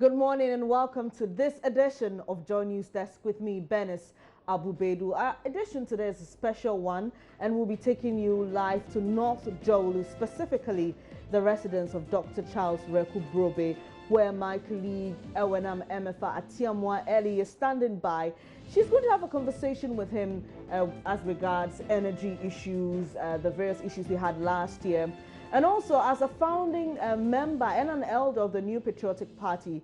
Good morning and welcome to this edition of Joy News Desk with me, Benis Abubedu. Our edition today is a special one and we'll be taking you live to North Jolu, specifically the residence of Dr. Charles Wereko Brobbey, where my colleague Ewenam Emefa Atiamwa Eli is standing by. She's going to have a conversation with him as regards energy issues, the various issues we had last year. And also, as a founding member and an elder of the New Patriotic Party,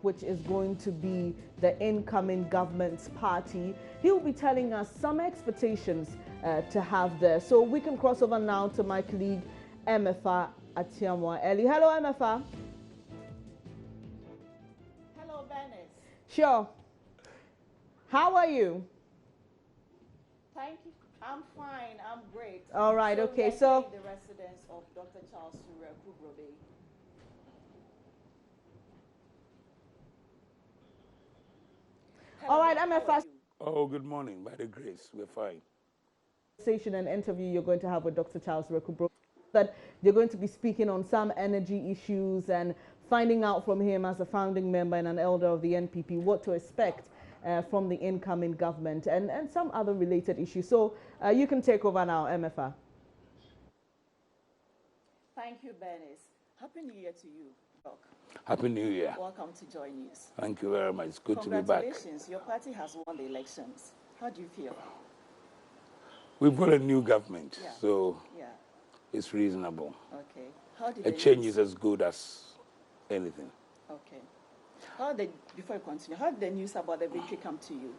which is going to be the incoming government's party, he will be telling us some expectations to have there. So we can cross over now to my colleague, Emefa Atiamwa Eli. Hello, Emefa. Hello, Benis. Sure. How are you? Thank you. I'm fine. I'm great. All right. So Okay. We are So here in the residence of Dr. Charles Wereko Brobbey. all right, Emefa. Oh, good morning. By the grace, we're fine. Conversation and interview you're going to have with Dr. Charles Wereko Brobbey, that you're going to be speaking on some energy issues and finding out from him as a founding member and an elder of the NPP what to expect from the incoming government and some other related issues. So you can take over now, MFA. Thank you, Benis. Happy New Year to you, Doc. Happy New Year. Welcome to Joy News. Thank you very much. It's good to be back. Congratulations. Your party has won the elections. How do you feel? We've got a new government, Yeah. so Yeah. it's reasonable. Okay. How did A the change news... is as good as anything. Okay. Before you continue, how did the news about the victory come to you?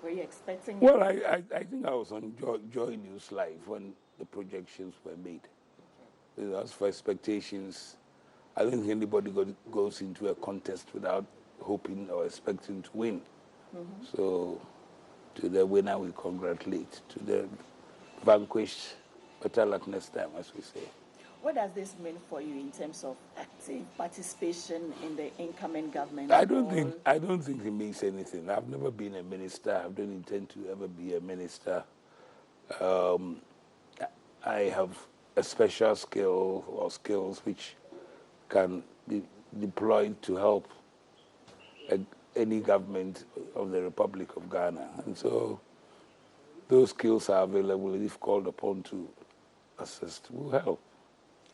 Were you expecting... Well, I think I was on Joy News Live when the projections were made. Okay. As for expectations, I don't think anybody goes into a contest without hoping or expecting to win. Mm-hmm. So to the winner, we congratulate. To the vanquished, better luck next time, as we say. What does this mean for you in terms of active participation in the incoming government? I don't think it means anything. I've never been a minister. I don't intend to ever be a minister. I have a special skill or skills which can be deployed to help any government of the Republic of Ghana. And so those skills are available. If called upon to assist, will help.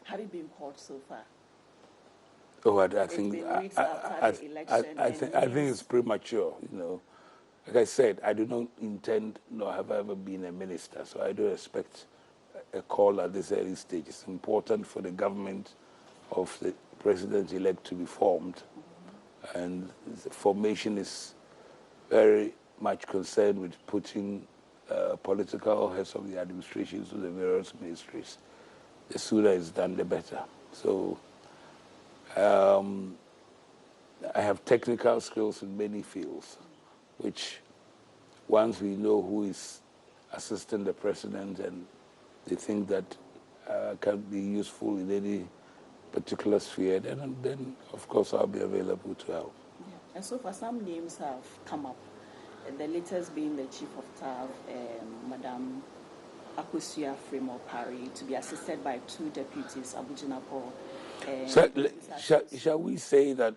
Have you been called so far? Oh, I think it's premature. You know, like I said, I do not intend nor have ever been a minister, so I don't expect a call at this early stage. It's important for the government of the president-elect to be formed, and the formation is very much concerned with putting political heads of the administration to the various ministries. The sooner it's done, the better. So I have technical skills in many fields, which once we know who is assisting the president and they think that can be useful in any particular sphere, then of course I'll be available to help. Yeah. And so far some names have come up, the latest being the Chief of Staff, Madam Akosia Fremo Parry, to be assisted by two deputies, Abujinapo. Shall we say that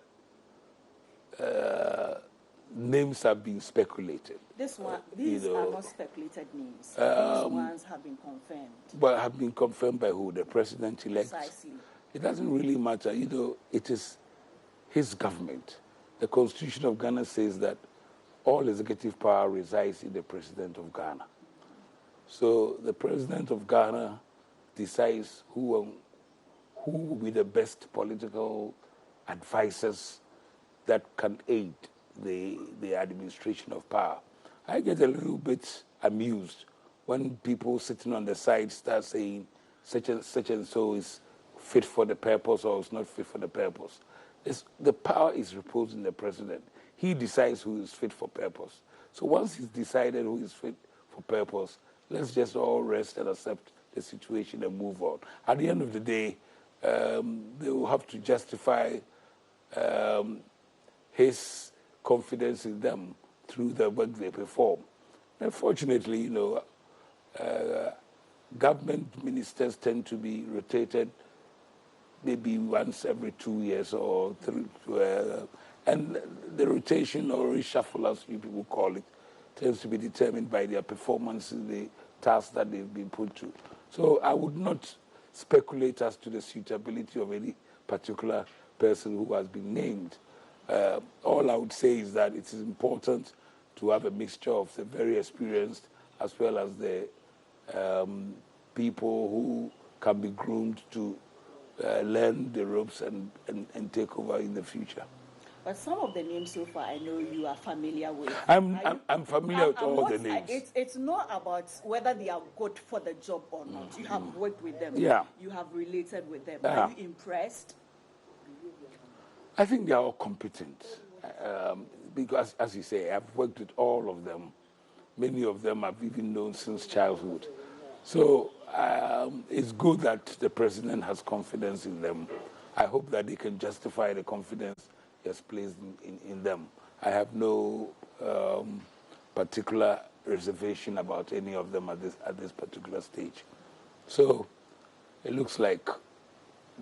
names have been speculated? These are not speculated names. These ones have been confirmed. But have been confirmed by who? The president-elect? Precisely. It doesn't really matter. You know, it is his government. The Constitution of Ghana says that all executive power resides in the president of Ghana. So the president of Ghana decides who will be the best political advisors that can aid the administration of power. I get a little bit amused when people sitting on the side start saying such and so is fit for the purpose or is not fit for the purpose. The power is reposed in the president. He decides who is fit for purpose. So once he's decided who is fit for purpose, let's just all rest and accept the situation and move on. At the end of the day, they will have to justify his confidence in them through the work they perform. Unfortunately, you know, government ministers tend to be rotated maybe once every 2 years or three, and the rotation or reshuffle, as you people call it, tends to be determined by their performance in the task that they've been put to. So I would not speculate as to the suitability of any particular person who has been named. All I would say is that it is important to have a mixture of the very experienced as well as the people who can be groomed to learn the ropes and take over in the future. But some of the names so far I know you are familiar with. I'm familiar with all the names. It's not about whether they are good for the job or not. You have worked with them. Yeah. You have related with them. Yeah. Are you impressed? I think they are all competent. Because, as you say, I've worked with all of them. Many of them I've even known since childhood. So it's good that the president has confidence in them. I hope that they can justify the confidence he has placed in them. I have no particular reservation about any of them at this particular stage. So it looks like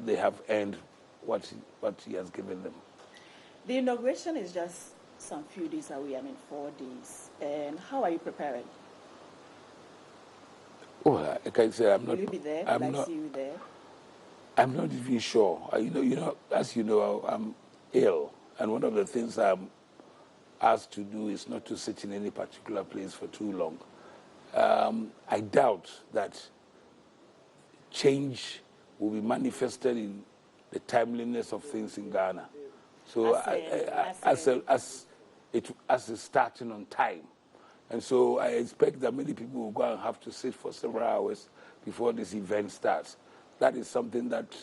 they have earned what he has given them. The inauguration is just some few days away, 4 days. And how are you preparing? Well, like I said, I'm not. Will you be there? I'm Will I not, see you there? I'm not even sure. As you know, I'm ill, and one of the things I'm asked to do is not to sit in any particular place for too long. I doubt that change will be manifested in the timeliness of things in Ghana. So as it's starting on time. And so I expect that many people will go and have to sit for several hours before this event starts. That is something that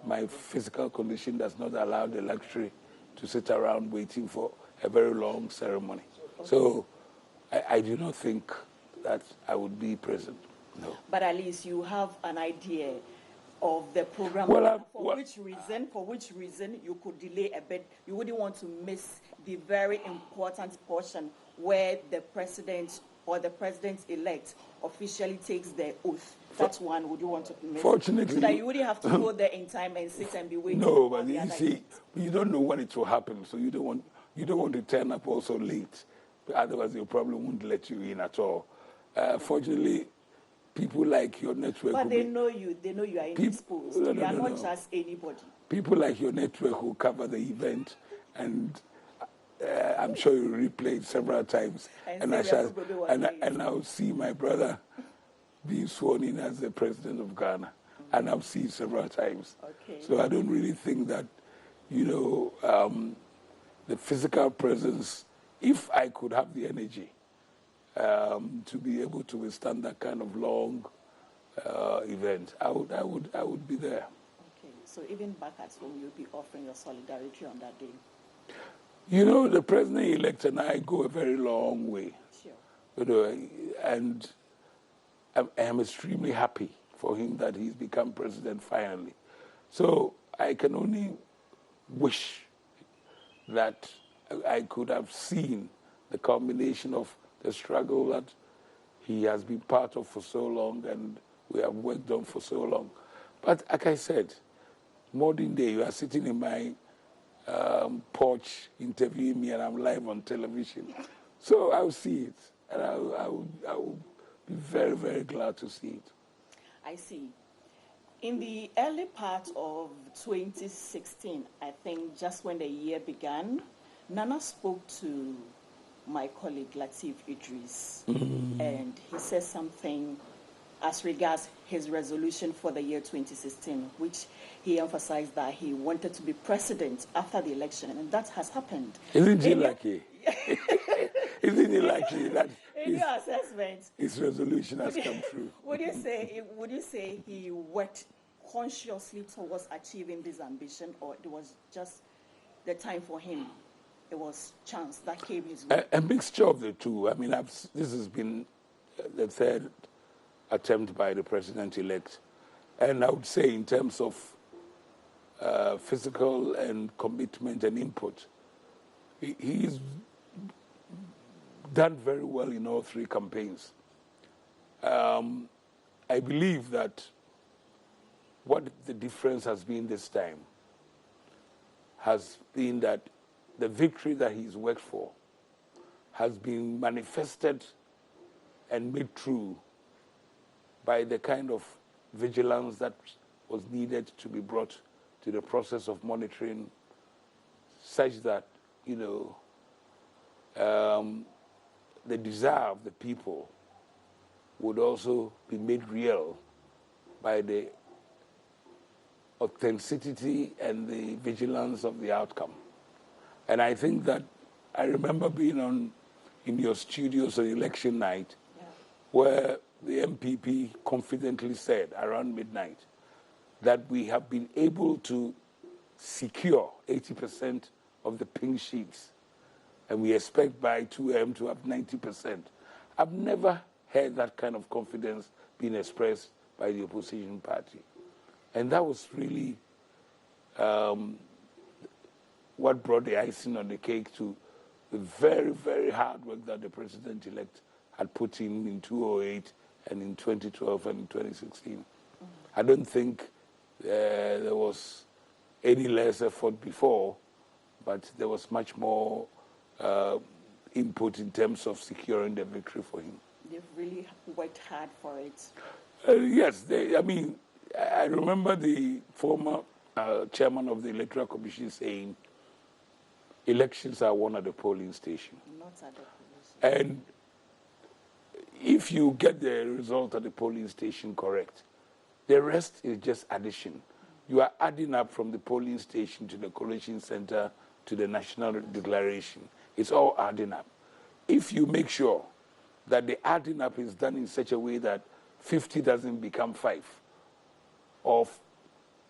my physical condition does not allow the luxury to sit around waiting for a very long ceremony. Okay. So I do not think that I would be present, no. But at least you have an idea of the program. For which reason you could delay a bit. You wouldn't want to miss the very important portion where the president or the president-elect officially takes their oath. That's one. Would you want to miss? Fortunately, so that you wouldn't have to go there in time and sit and be waiting. No, but you see, you don't know when it will happen, so you don't want to turn up also late. Otherwise, your problem won't let you in at all. Fortunately, people like your network. But they know you. They know you are indisposed. You are not just anybody. People like your network who cover the event, and I'm sure you replay it several times. And I'll see my brother being sworn in as the president of Ghana, and I've seen it several times. Okay. So I don't really think that, the physical presence. If I could have the energy to be able to withstand that kind of long event, I would be there. Okay, so even back at home, you'll be offering your solidarity on that day. The president-elect and I go a very long way. Sure. And I am extremely happy for him that he's become president finally. So I can only wish that I could have seen the culmination of the struggle that he has been part of for so long and we have worked on for so long. But like I said, modern day, you are sitting in my porch interviewing me and I'm live on television. So I'll see it and I will be very, very glad to see it. I see. In the early part of 2016, I think just when the year began, Nana spoke to my colleague Lateef Idris, and he said something as regards his resolution for the year 2016, which he emphasized that he wanted to be president after the election, and that has happened. Isn't he lucky? Isn't he lucky that in your assessment, his resolution has come true? Would you say he worked consciously towards achieving this ambition, or it was just the time for him? It was chance that came his way. A mixture of the two. I mean, this has been the third attempt by the president-elect. And I would say in terms of physical and commitment and input, he's done very well in all three campaigns. I believe that what the difference has been this time has been that the victory that he's worked for has been manifested and made true by the kind of vigilance that was needed to be brought to the process of monitoring, such that, you know, the desire of the people would also be made real by the authenticity and the vigilance of the outcome. And I think that I remember being in your studios on election night, where the MPP confidently said around midnight that we have been able to secure 80% of the pink sheets, and we expect by 2 a.m. to have 90%. I've never heard that kind of confidence being expressed by the opposition party. And that was really what brought the icing on the cake to the very, very hard work that the president-elect had put in 2008 and in 2012 and in 2016. I don't think there was any less effort before, but there was much more input in terms of securing the victory for him. They've really worked hard for it. Yes, I remember the former chairman of the Electoral Commission saying, elections are won at the polling station. Not at the polling station. And if you get the result at the polling station correct, the rest is just addition. You are adding up from the polling station to the collation center to the national declaration. It's all adding up. If you make sure that the adding up is done in such a way that 50 doesn't become 5, or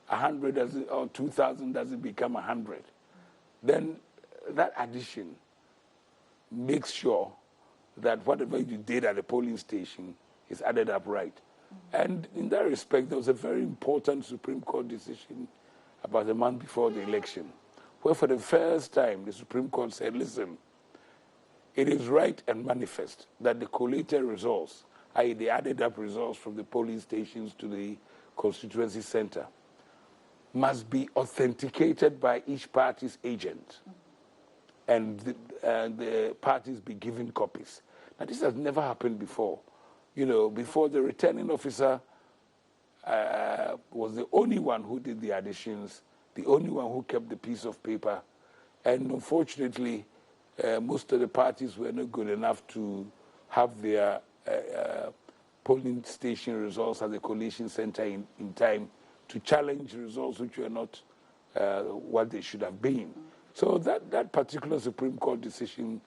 100 doesn't, or 2,000 doesn't become 100, then that addition makes sure that whatever you did at the polling station is added up right. And in that respect, there was a very important Supreme Court decision about a month before the election, where for the first time the Supreme Court said, listen, it is right and manifest that the collated results, i.e. the added up results from the polling stations to the constituency center, must be authenticated by each party's agent, and the parties be given copies. Now, this has never happened before. You know, before, the returning officer was the only one who did the additions, the only one who kept the piece of paper, and unfortunately, most of the parties were not good enough to have their polling station results at the collation center in time to challenge results which were not what they should have been. So that particular Supreme Court decision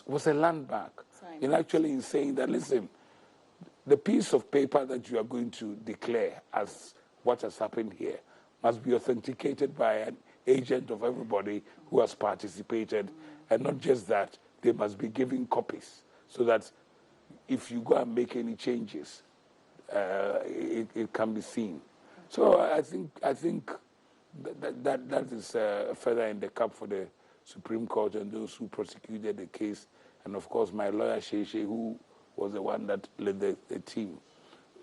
was a landmark in actually saying that, listen, the piece of paper that you are going to declare as what has happened here must be authenticated by an agent of everybody who has participated, and not just that, they must be given copies so that if you go and make any changes, it can be seen. So I think that is a feather in the cap for the Supreme Court and those who prosecuted the case, and of course my lawyer Sheshe, who was the one that led the team.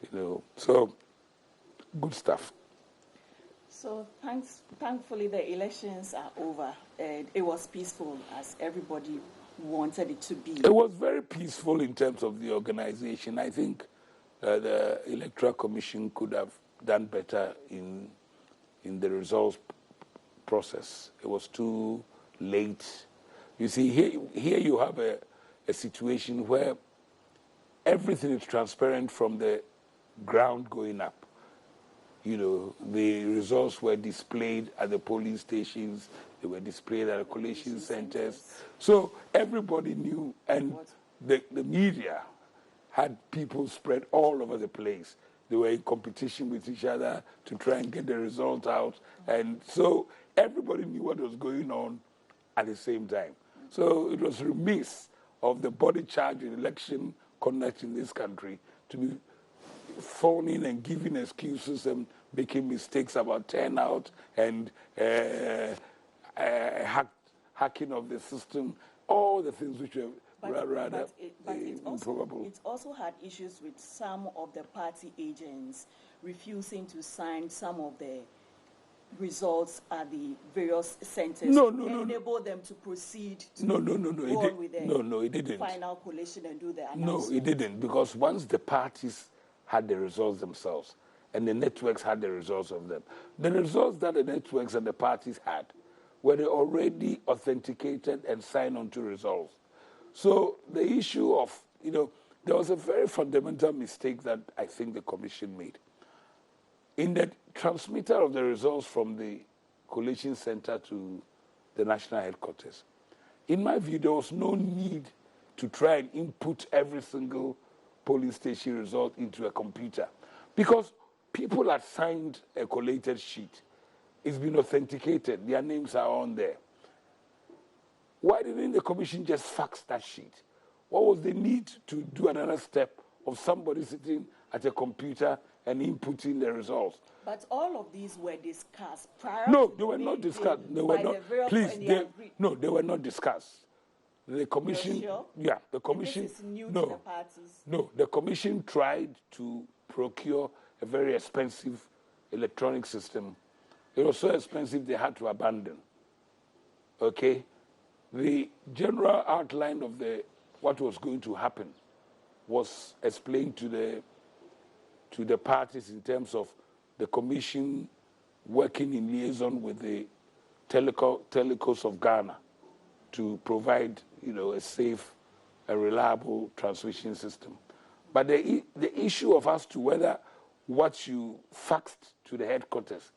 You know, so good stuff. So thankfully the elections are over, and it was peaceful as everybody wanted it to be. It was very peaceful in terms of the organization. I think the Electoral Commission could have done better in the results process. It was too late. You see, here you have a situation where everything is transparent from the ground going up. You know, the results were displayed at the polling stations, they were displayed at the collation centers. So everybody knew, and the media had people spread all over the place. They were in competition with each other to try and get the result out. And so everybody knew what was going on at the same time. So it was remiss of the body charged with election conduct in this country to be phoning and giving excuses and making mistakes about turnout and hacking of the system, all the things which were rather improbable. It also had issues with some of the party agents refusing to sign some of the results at the various centers to enable them to proceed to go on with it didn't. Final collation and do the announcement. No, it didn't, because once the parties had the results themselves and the networks had the results of them, the results that the networks and the parties had were already authenticated and signed onto results. So the issue of, there was a very fundamental mistake that I think the commission made. In the transmitter of the results from the collation center to the national headquarters, in my view, there was no need to try and input every single polling station result into a computer, because people had signed a collated sheet. It's been authenticated. Their names are on there. Why didn't the commission just fax that sheet? What was the need to do another step of somebody sitting at a computer and inputting the results? But all of these were discussed prior. No, they were not discussed. They were not. Please, they were not discussed. The commission, sure? Yeah, the commission. And this is new to the parties. No, the commission tried to procure a very expensive electronic system. It was so expensive they had to abandon. Okay, the general outline of what was going to happen was explained to the parties in terms of the commission working in liaison with the telecos of Ghana to provide, a safe and reliable transmission system. But the issue of as to whether what you faxed to the headquarters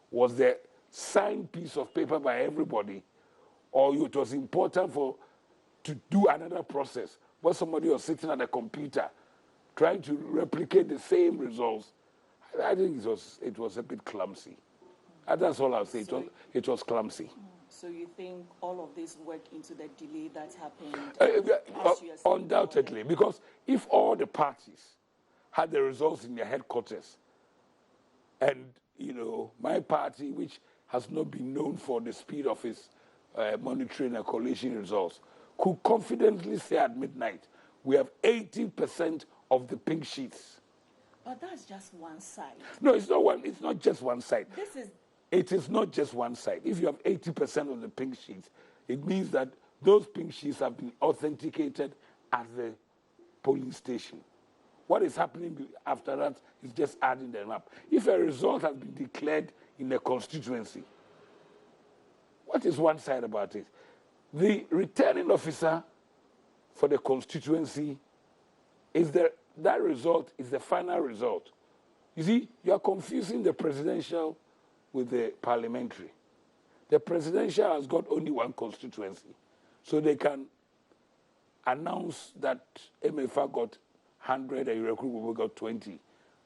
was the signed piece of paper by everybody, or it was important to do another process where somebody was sitting at a computer trying to replicate the same results, I think it was a bit clumsy. That's all I'll say. It was clumsy. So you think all of this worked into the delay that happened? Undoubtedly, because if all the parties had the results in their headquarters, and my party, which has not been known for the speed of its monitoring and collation results, could confidently say at midnight, we have 80% of the pink sheets. But that's just one side. No, it's not one. It's not just one side. It is not just one side. If you have 80% of the pink sheets, it means that those pink sheets have been authenticated at the polling station. What is happening after that is just adding them up. If a result has been declared in a constituency, what is one side about it? The returning officer for the constituency that result is the final result. You see, you are confusing the presidential with the parliamentary. The presidential has got only one constituency, so they can announce that MFA got 100 and Wereko Brobbey got 20,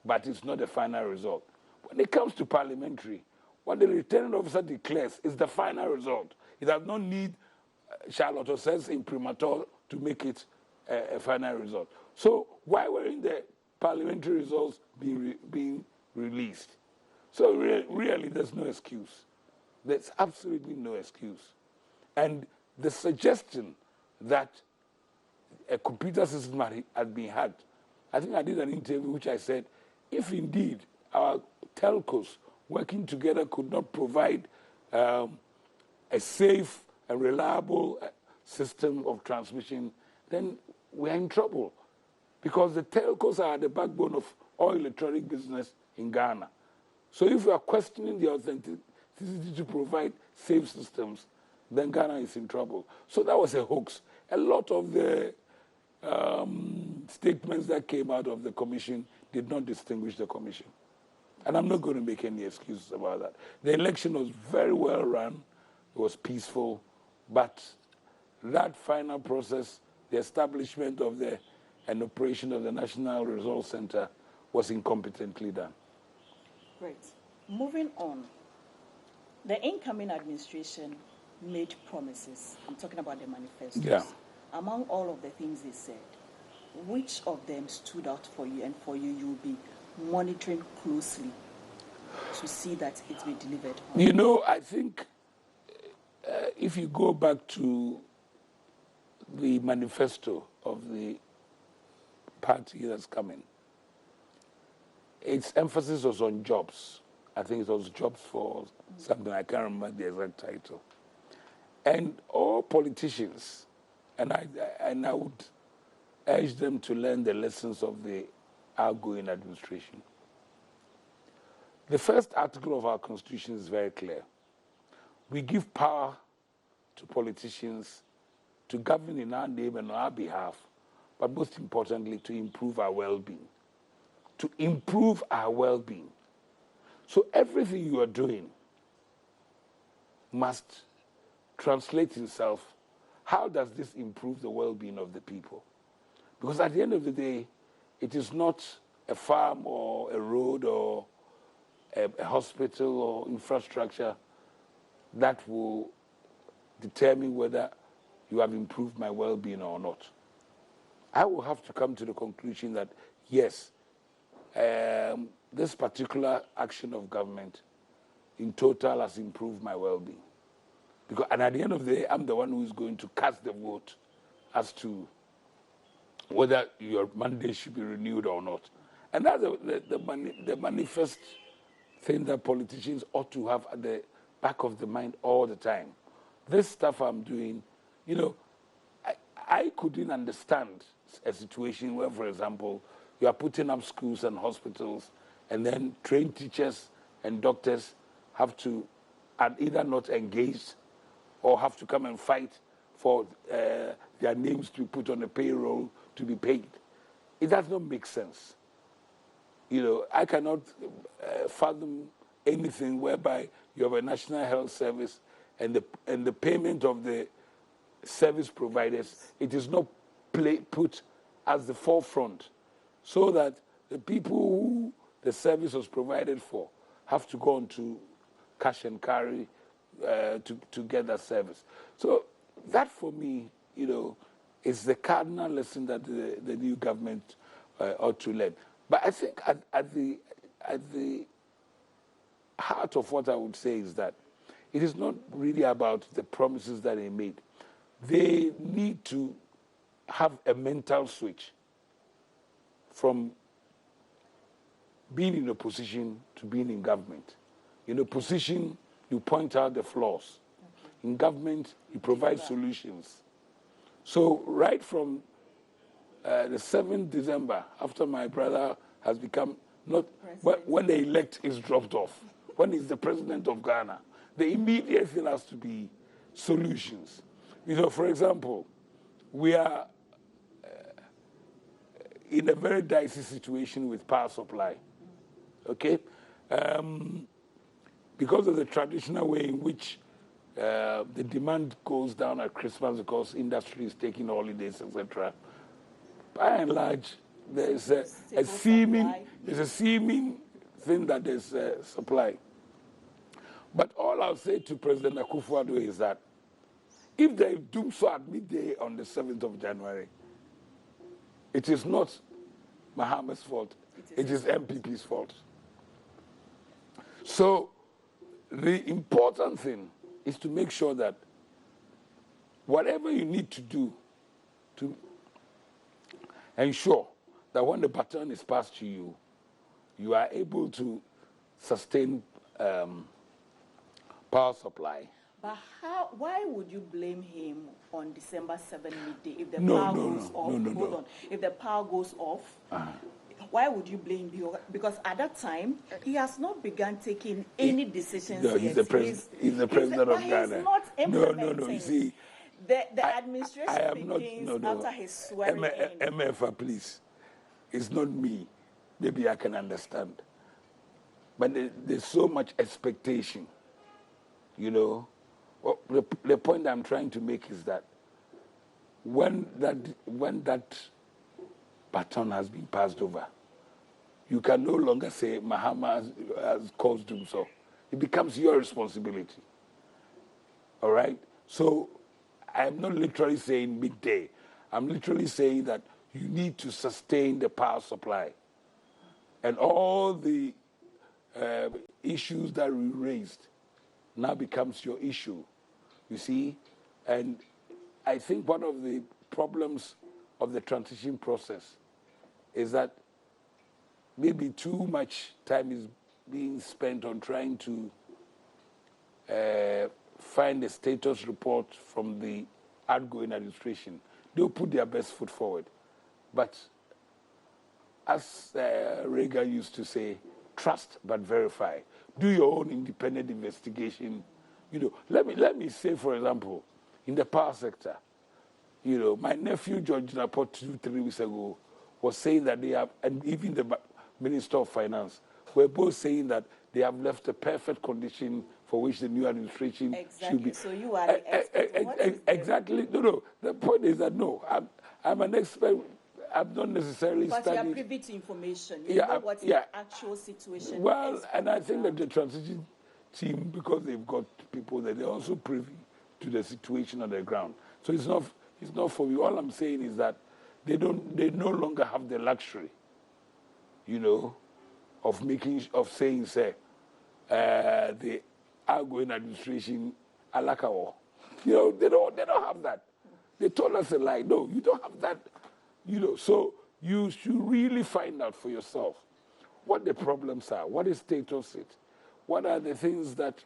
but it's not the final result. When it comes to parliamentary, what the returning officer declares is the final result. It does not need Charlotte or sense imprimatur to make it a final result. So why weren't the parliamentary results being released? So really, there's no excuse. There's absolutely no excuse. And the suggestion that a computer system had been hacked, I think I did an interview which I said, if indeed our telcos working together could not provide a safe and reliable system of transmission, then we're in trouble. Because the telcos are the backbone of all electronic business in Ghana. So if we are questioning the authenticity to provide safe systems, then Ghana is in trouble. So that was a hoax. A lot of the statements that came out of the commission did not distinguish the commission. And I'm not going to make any excuses about that. The election was very well run. It was peaceful. But that final process, the establishment of and operation of the National Resource Center was incompetently done. Great. Moving on, the incoming administration made promises. I'm talking about the manifestos. Yeah. Among all of the things they said, which of them stood out for you, and for you, you'll be monitoring closely to see that it's been delivered on? I think if you go back to the manifesto of the party that's coming, its emphasis was on jobs. I think it was jobs for something, I can't remember the exact title. And all politicians, and I would urge them to learn the lessons of the outgoing administration. The first article of our Constitution is very clear. We give power to politicians to govern in our name and on our behalf, but most importantly, to improve our well-being. To improve our well-being. So everything you are doing must translate itself. How does this improve the well-being of the people? Because at the end of the day, it is not a farm or a road or a hospital or infrastructure that will determine whether you have improved my well-being or not. I will have to come to the conclusion that, yes, this particular action of government in total has improved my well-being. And at the end of the day, I'm the one who is going to cast the vote as to whether your mandate should be renewed or not. And that's the manifest thing that politicians ought to have at the back of the mind all the time. This stuff I'm doing, you know, I couldn't understand a situation where, for example, you are putting up schools and hospitals, and then trained teachers and doctors have to either not engaged or have to come and fight for their names to be put on a payroll to be paid. It does not make sense. You know, I cannot fathom anything whereby you have a national health service and the payment of the service providers, it is not put as the forefront, so that the people who the service was provided for have to go on to cash and carry to get that service. So that, for me, you know, is the cardinal lesson that the new government ought to learn. But I think at the heart of what I would say is that it is not really about the promises that they made. They need to have a mental switch from being in opposition to being in government. In opposition, you point out the flaws. In government, you provide solutions. So right from the 7th December, after my brother has become not, when the elect is dropped off, when he's the president of Ghana, the immediate thing has to be solutions. You know, for example, we are in a very dicey situation with power supply, okay? Because of the traditional way in which the demand goes down at Christmas because industry is taking holidays, etc. By and large, there's a seeming thing that there's supply. But all I'll say to President Akufo-Addo is that if they do so at midday on the 7th of January, it is not Mahama's fault. It is MPP's fault. So the important thing is to make sure that whatever you need to do to ensure that when the baton is passed to you, you are able to sustain power supply. But why would you blame him on December 7 midday if the power goes off? Hold on. If the power goes off, why would you blame him? Because at that time, he has not begun taking any decisions yet. He's the president of Ghana. He's not implementing. No. You see, the administration begins after his swearing in. MFA, please. It's not me. Maybe I can understand. But there's so much expectation, you know. Well, the point I'm trying to make is that when that baton has been passed over, you can no longer say Mahama has caused doom so. It becomes your responsibility. All right? So I'm not literally saying midday. I'm literally saying that you need to sustain the power supply. And all the issues that we raised now becomes your issue, you see? And I think one of the problems of the transition process is that maybe too much time is being spent on trying to find a status report from the outgoing administration. They'll put their best foot forward. But as Reagan used to say, trust but verify. Do your own independent investigation. Let me say, for example, in the power sector, my nephew George Napot 2-3 weeks ago was saying that they have, and even the Minister of Finance, were both saying that they have left a perfect condition for which the new administration should be. So you are the expert. Exactly. No. The point is that no, I'm an expert. I'm not necessarily but studying. But you are privy to information. You know what's the actual situation. Well, and I think that the transition team, because they've got people there, they're also privy to the situation on the ground. So it's not for you. All I'm saying is that they no longer have the luxury, of saying, say, the outgoing administration alakawo. They don't have that. They told us a lie. No, you don't have that. So you should really find out for yourself what the problems are, what is status it, what are the things that,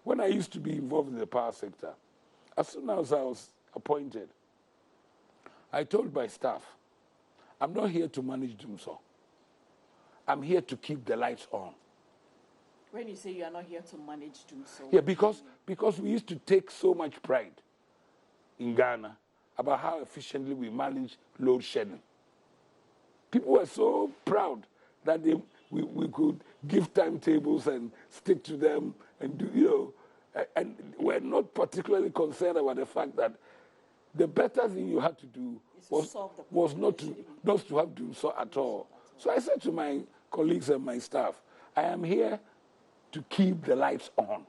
when I used to be involved in the power sector, as soon as I was appointed, I told my staff, I'm not here to manage Dumso. I'm here to keep the lights on. When you say you are not here to manage Dumso? Yeah, because we used to take so much pride in Ghana about how efficiently we manage load shedding. People were so proud that we could give timetables and stick to them and do, and we're not particularly concerned about the fact that the better thing you had to do was not to have done so at all. So I said to my colleagues and my staff, I am here to keep the lights on,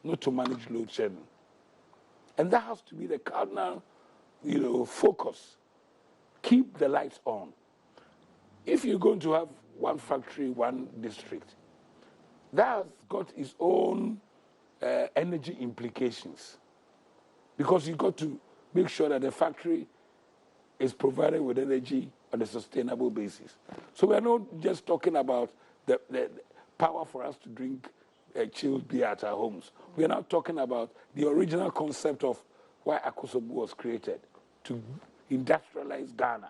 not to manage load shedding. And that has to be the cardinal focus. Keep the lights on. If you're going to have one factory, one district, that has got its own energy implications. Because you've got to make sure that the factory is provided with energy on a sustainable basis. So we're not just talking about the power for us to drink chilled beer at our homes. We're now talking about the original concept of why Akosombo was created, to industrialize Ghana.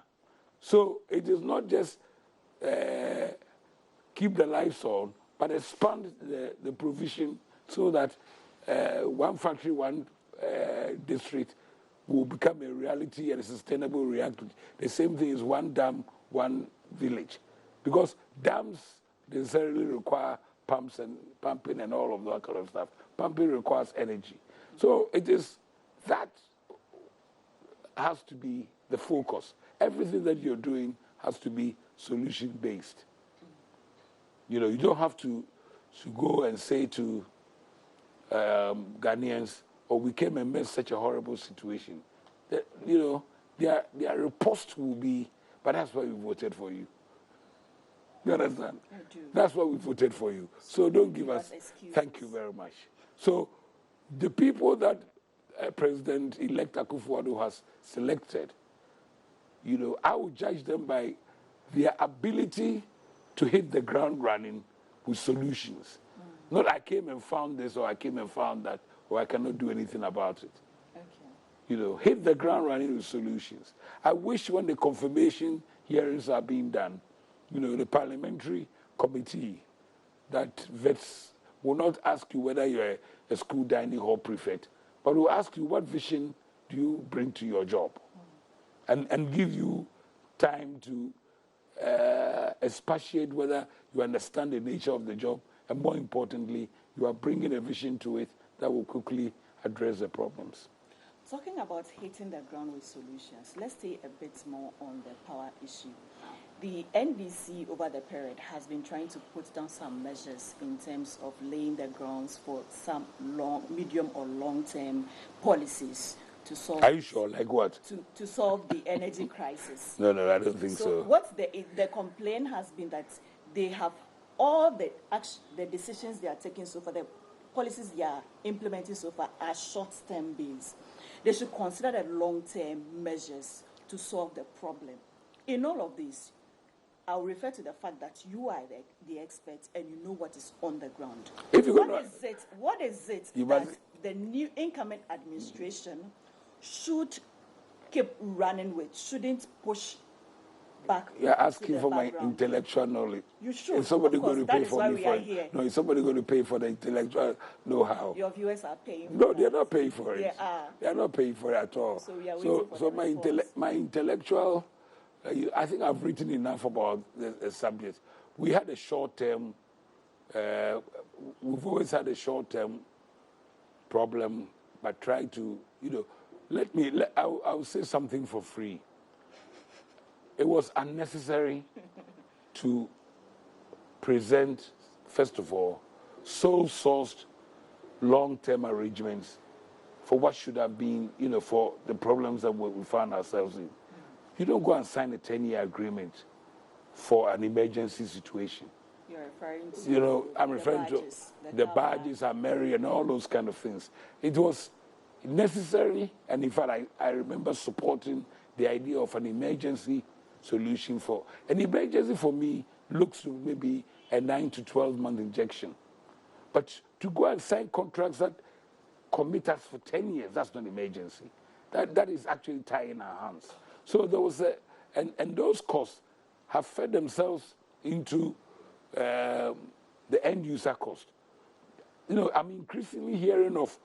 So it is not just keep the lights on, but expand the provision so that one factory, one district will become a reality and a sustainable reality. The same thing is one dam, one village. Because dams necessarily require pumps and pumping and all of that kind of stuff. Pumping requires energy. So it is that has to be the focus. Everything that you're doing has to be solution-based. You don't have to go and say to Ghanaians, we came and met such a horrible situation. That, their riposte will be, but that's why we voted for you. You understand? I do. That's why we voted for you. So don't give us excuses. Thank you very much. So the people that President-elect Akufo-Addo has selected, I would judge them by their ability to hit the ground running with solutions. Not I came and found this or I came and found that or I cannot do anything about it. Okay. Hit the ground running with solutions. I wish when the confirmation hearings are being done, the parliamentary committee that vets will not ask you whether you're a school dining hall prefect, but will ask you what vision do you bring to your job, and give you time to expatiate whether you understand the nature of the job, and more importantly, you are bringing a vision to it that will quickly address the problems. Talking about hitting the ground with solutions, let's stay a bit more on the power issue. The NDC over the period has been trying to put down some measures in terms of laying the grounds for some medium or long-term policies to solve. Are you sure? Like what? To solve the energy crisis. No, I don't think so. What the complaint has been that they have all the decisions they are taking so far, the policies they are implementing so far are short-term based. They should consider the long-term measures to solve the problem. In all of this, I'll refer to the fact that you are the expert and you know what is on the ground. What is it that the new incoming administration should keep running with, shouldn't push back? You're asking for my intellectual knowledge. You should. Is somebody going to pay for me for it? No, is somebody going to pay for the intellectual know-how? Your viewers are paying. No, they're not paying for it. They are not paying for it at all. So we are waiting for my intellectual, I think I've written enough about the subject. We had a short-term. We've always had a short-term problem, but try to, I'll say something for free. It was unnecessary to present, first of all, sole-sourced long-term arrangements for what should have been, for the problems that we found ourselves in. You don't go and sign a 10-year agreement for an emergency situation. You're referring to I'm referring to the badges, Mary, and all those kind of things. It was necessary, and in fact, I remember supporting the idea of an emergency solution for an emergency. For me, looks to maybe a 9 to 12-month injection, but to go and sign contracts that commit us for 10 years, that's not emergency. That is actually tying our hands. So there was and those costs have fed themselves into the end user cost. I'm increasingly hearing of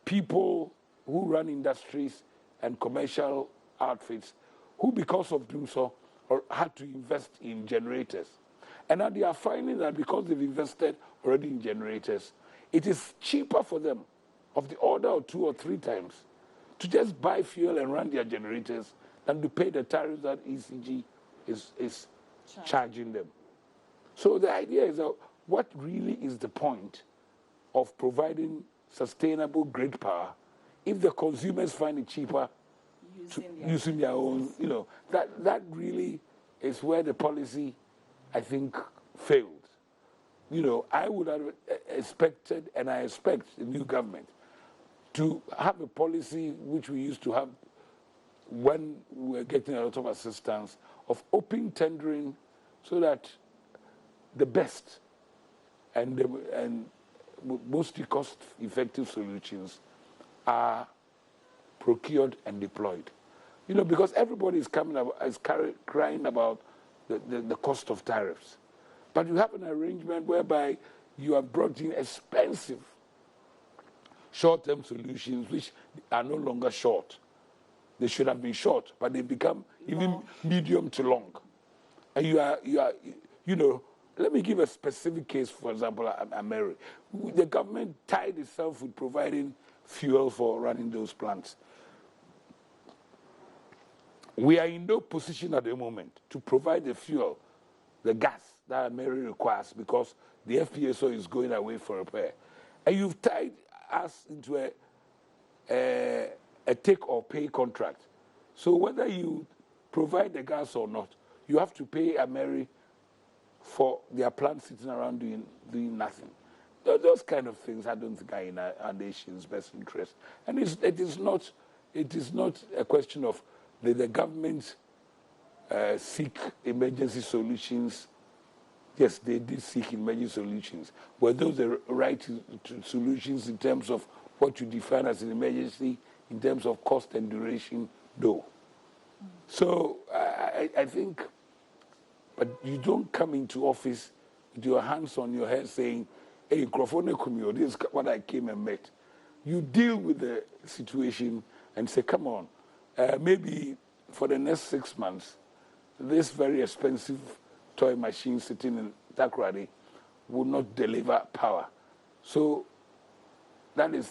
people who run industries and commercial outfits who, because of doing so, had to invest in generators. And now they are finding that because they've invested already in generators, it is cheaper for them, of the order of 2 or 3 times, to just buy fuel and run their generators than to pay the tariff that ECG is charging them. So the idea is that what really is the point of providing sustainable grid power if the consumers find it cheaper using their own, that really is where the policy, I think, failed. I would have expected, and I expect the new government to have a policy which we used to have when we were getting a lot of assistance, of open tendering, so that the best and mostly cost-effective solutions are procured and deployed. Because everybody is crying about the cost of tariffs. But you have an arrangement whereby you have brought in expensive short-term solutions which are no longer short. They should have been short, but they become even medium to long. And you are, let me give a specific case, for example, Mary. The government tied itself with providing fuel for running those plants. We are in no position at the moment to provide the fuel, the gas that Mary requires, because the FPSO is going away for repair. And you've tied us into a take or pay contract. So whether you provide the gas or not, you have to pay Mary for their plant sitting around doing nothing. Those kind of things I don't think are in our nation's best interest. And it is not a question of the government seek emergency solutions. Yes, they did seek emergency solutions. Were those the right solutions in terms of what you define as an emergency, in terms of cost and duration? No. So I think, but you don't come into office with your hands on your head saying, hey, this is what I came and met. You deal with the situation and say, come on, maybe for the next 6 months, this very expensive toy machine sitting in Takoradi will not deliver power. So that is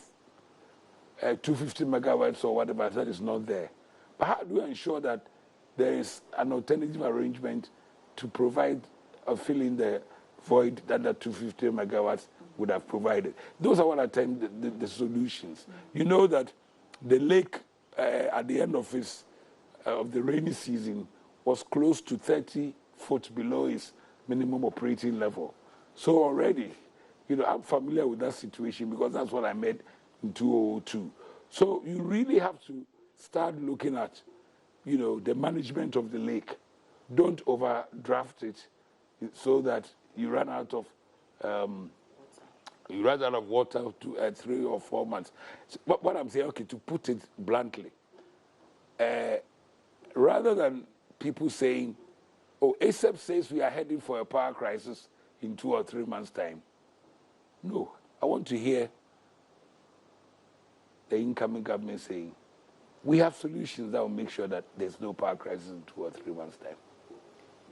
250 megawatts or whatever, that is not there. But how do we ensure that there is an alternative arrangement to provide or fill in the void that the 250 megawatts would have provided? Those are what I term the solutions. You know that the lake at the end of the rainy season was close to 30 foot below its minimum operating level. So already, I'm familiar with that situation because that's what I met in 2002. So you really have to start looking at, the management of the lake. Don't overdraft it so that you run out of water to 3 or 4 months. So what I'm saying, okay, to put it bluntly, rather than people saying, oh, ASEP says we are heading for a power crisis in 2 or 3 months' time. No, I want to hear the incoming government saying, we have solutions that will make sure that there's no power crisis in 2 or 3 months' time.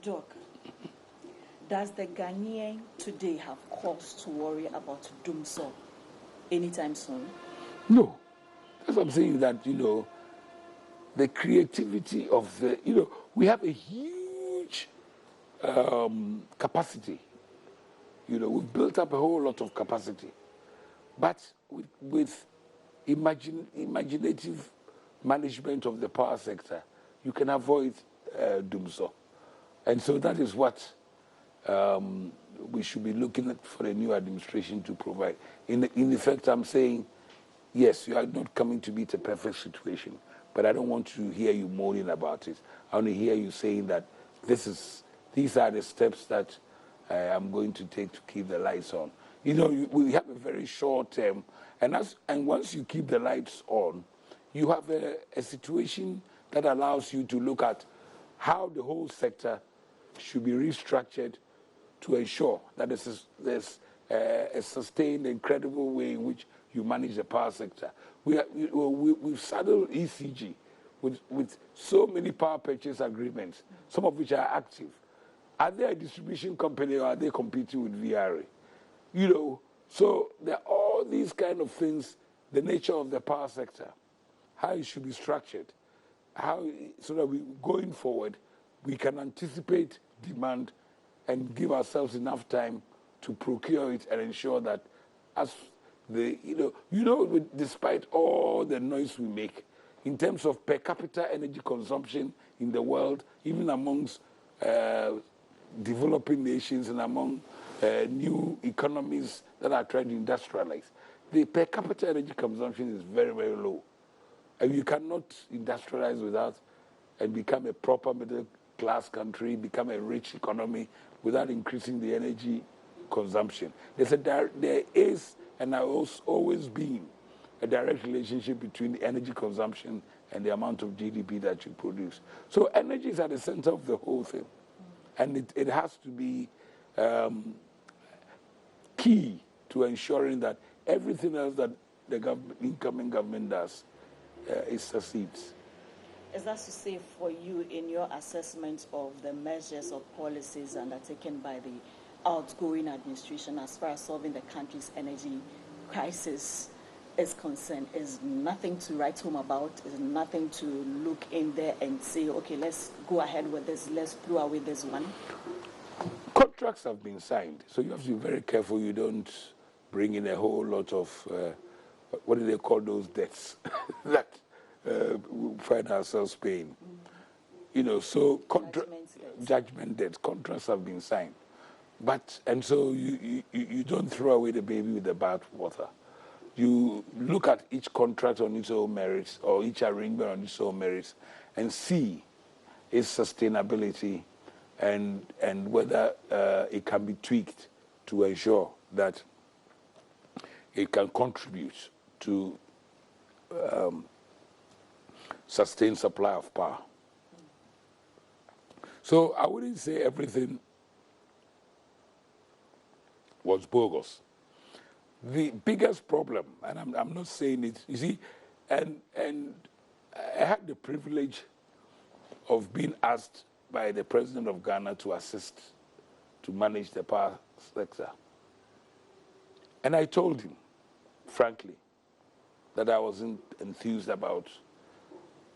Jock, does the Ghanaian today have cause to worry about doomsday anytime soon? No. That's what I'm saying, that, the creativity of we have a huge capacity. We've built up a whole lot of capacity. But with imaginative management of the power sector, you can avoid doomsday. And so that is what we should be looking at for the new administration to provide. In effect, I'm saying, yes, you are not coming to meet a perfect situation, but I don't want to hear you moaning about it. I want to hear you saying that these are the steps that I'm going to take to keep the lights on. We have a very short term, and once you keep the lights on, you have a situation that allows you to look at how the whole sector should be restructured to ensure that there's a sustained and credible way in which you manage the power sector. We've saddled ECG with so many power purchase agreements, some of which are active. Are they a distribution company or are they competing with VRA? So there are all these kind of things, the nature of the power sector, how it should be structured, so that going forward, we can anticipate demand and give ourselves enough time to procure it and ensure that despite all the noise we make, in terms of per capita energy consumption in the world, even amongst developing nations and among new economies that are trying to industrialize, the per capita energy consumption is very, very low. And you cannot industrialize without and become a proper middle class country, become a rich economy without increasing the energy consumption. There is and has always been a direct relationship between the energy consumption and the amount of GDP that you produce. So energy is at the center of the whole thing. And it has to be key to ensuring that everything else that the incoming government does, it succeeds. Is that to say for you, in your assessment of the measures or policies undertaken by the outgoing administration as far as solving the country's energy crisis is concerned, is nothing to write home about, is nothing to look in there and say, okay, let's go ahead with this, let's throw away this one? Contracts have been signed, so you have to be very careful you don't bring in a whole lot of, what do they call those debts that we find ourselves paying. So judgment debts, contracts have been signed. And so you don't throw away the baby with the bathwater. You look at each contract on its own merits, or each arrangement on its own merits, and see its sustainability and whether it can be tweaked to ensure that it can contribute to sustained supply of power. So I wouldn't say everything was bogus. The biggest problem, and I'm not saying it, you see, and I had the privilege of being asked by the President of Ghana to assist to manage the power sector. And I told him, frankly, that I wasn't enthused about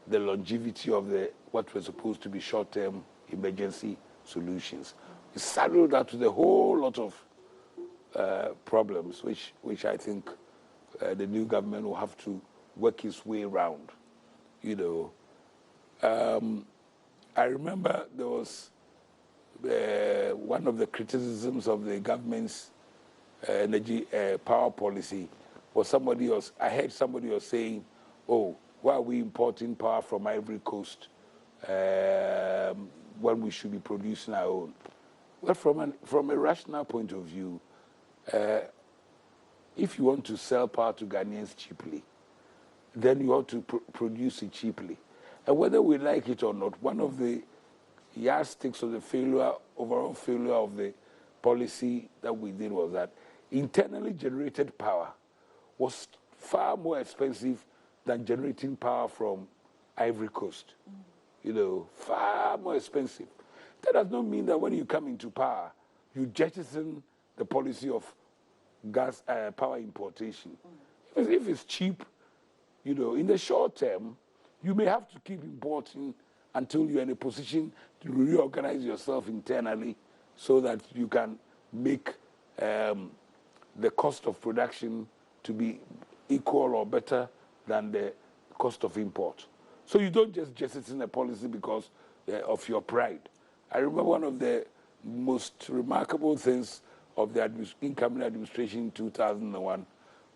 the longevity of what were supposed to be short-term emergency solutions. We saddled that with a whole lot of problems, which I think the new government will have to work its way around. I remember there was one of the criticisms of the government's energy power policy was I heard somebody was saying, oh, why are we importing power from Ivory Coast when we should be producing our own? Well, from a rational point of view, if you want to sell power to Ghanaians cheaply, then you ought to produce it cheaply. And whether we like it or not, one of the yardsticks of the overall failure of the policy that we did was that internally generated power was far more expensive than generating power from Ivory Coast. You know, far more expensive. That does not mean that when you come into power, you jettison the policy of gas power importation. If it's cheap, you know, in the short term, you may have to keep importing until you're in a position to reorganize yourself internally so that you can make the cost of production to be equal or better than the cost of import. So you don't just jettison a policy because of your pride. I remember one of the most remarkable things of the incoming administration in 2001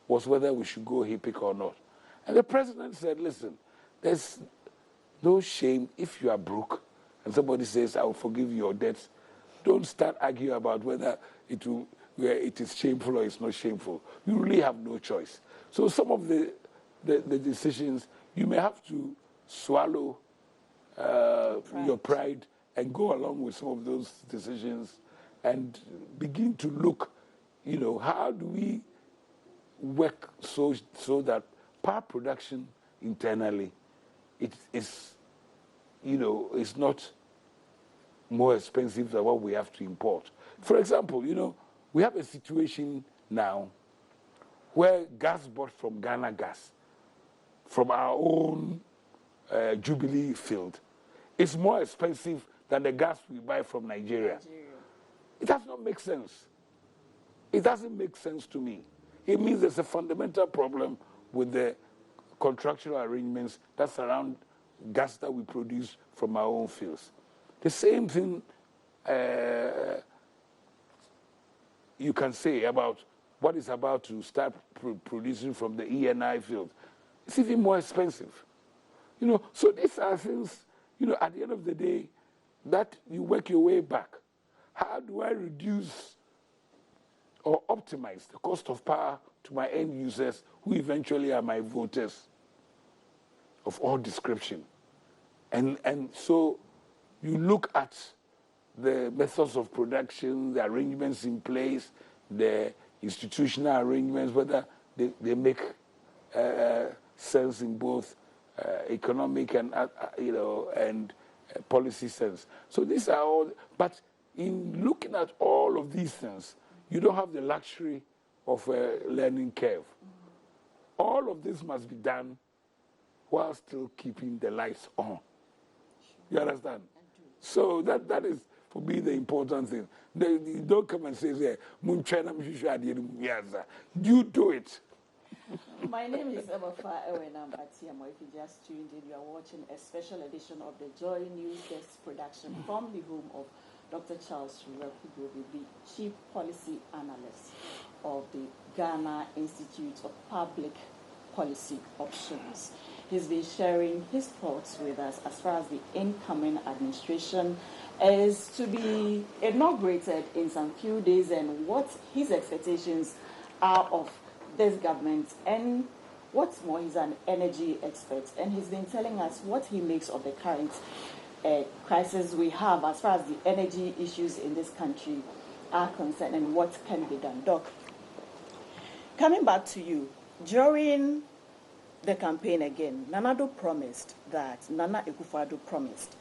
was whether we should go HIPIC or not. And the president said, listen, there's no shame if you are broke and somebody says, I will forgive your debts. Don't start arguing about whether it is shameful or it's not shameful. You really have no choice. So some of the decisions, you may have to swallow your pride and go along with some of those decisions and begin to look, you know, how do we work so that power production internally, it is, you know, it's not more expensive than what we have to import. For example, you know, we have a situation now where gas bought from Ghana Gas, from our own Jubilee field, is more expensive than the gas we buy from Nigeria. It does not make sense. It doesn't make sense to me. It means there's a fundamental problem with the contractual arrangements that surround gas that we produce from our own fields. The same thing you can say about what is about to start producing from the ENI field. It's even more expensive. You know, so these are things, you know, at the end of the day, that you work your way back. How do I reduce or optimize the cost of power to my end users, who eventually are my voters of all description? And so you look at the methods of production, the arrangements in place, the institutional arrangements, whether they make sense in both economic and you know, and policy sense. So these are all. But in looking at all of these things, you don't have the luxury of a learning curve. All of this must be done while still keeping the lights on. You understand? So that is, for me, the important thing. You don't come and say, you do it. My name is Ebafa Ewenam Atiamo. If you just tuned in, you are watching a special edition of the Joy News Desk production from the home of Dr. Charles Wereko Brobbey, the Chief Policy Analyst of the Ghana Institute of Public Policy Options. He's been sharing his thoughts with us as far as the incoming administration is to be inaugurated in some few days and what his expectations are of this government. And what's more, he's an energy expert, and he's been telling us what he makes of the current crisis we have as far as the energy issues in this country are concerned and what can be done. Doc, coming back to you, during the campaign again, Nana Akufo-Addo promised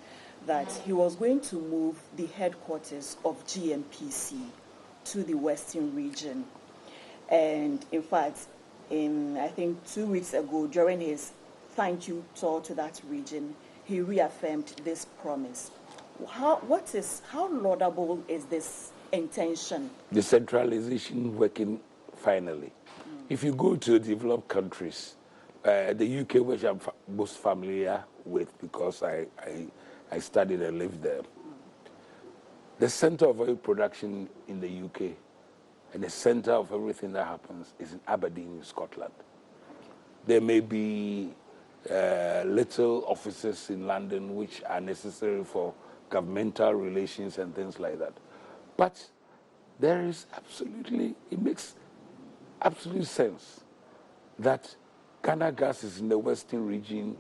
that he was going to move the headquarters of GMPC to the Western region. And in fact, I think 2 weeks ago, during his thank you tour to that region, he reaffirmed this promise. How laudable is this intention? The centralization working finally. If you go to developed countries, the UK, which I'm most familiar with because I studied and lived there, the center of oil production in the UK and the center of everything that happens is in Aberdeen, in Scotland. There may be little offices in London which are necessary for governmental relations and things like that. But there is absolutely, it makes absolute sense that Ghana Gas is in the Western region,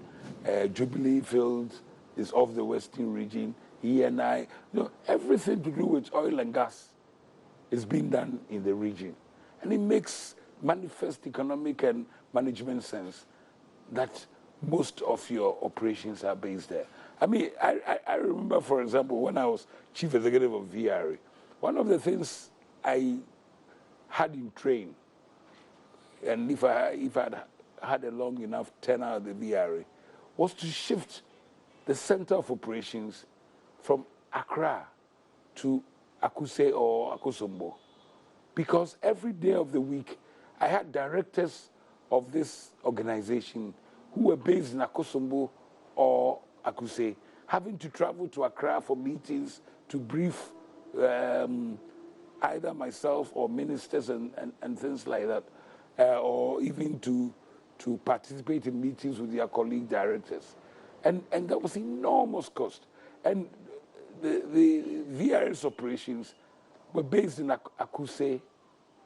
Jubilee Field is off the Western region, ENI, everything to do with oil and gas is being done in the region. And it makes manifest economic and management sense that most of your operations are based there. I mean, I remember, for example, when I was chief executive of VRA, one of the things I had in train, and if I'd had a long enough tenure at the VRA, was to shift the center of operations from Accra to Akuse or Akosombo. Because every day of the week, I had directors of this organization who were based in Akosombo or Akuse, having to travel to Accra for meetings to brief either myself or ministers and things like that, or even to participate in meetings with their colleague directors. And that was enormous cost. And the VRS operations were based in Akuse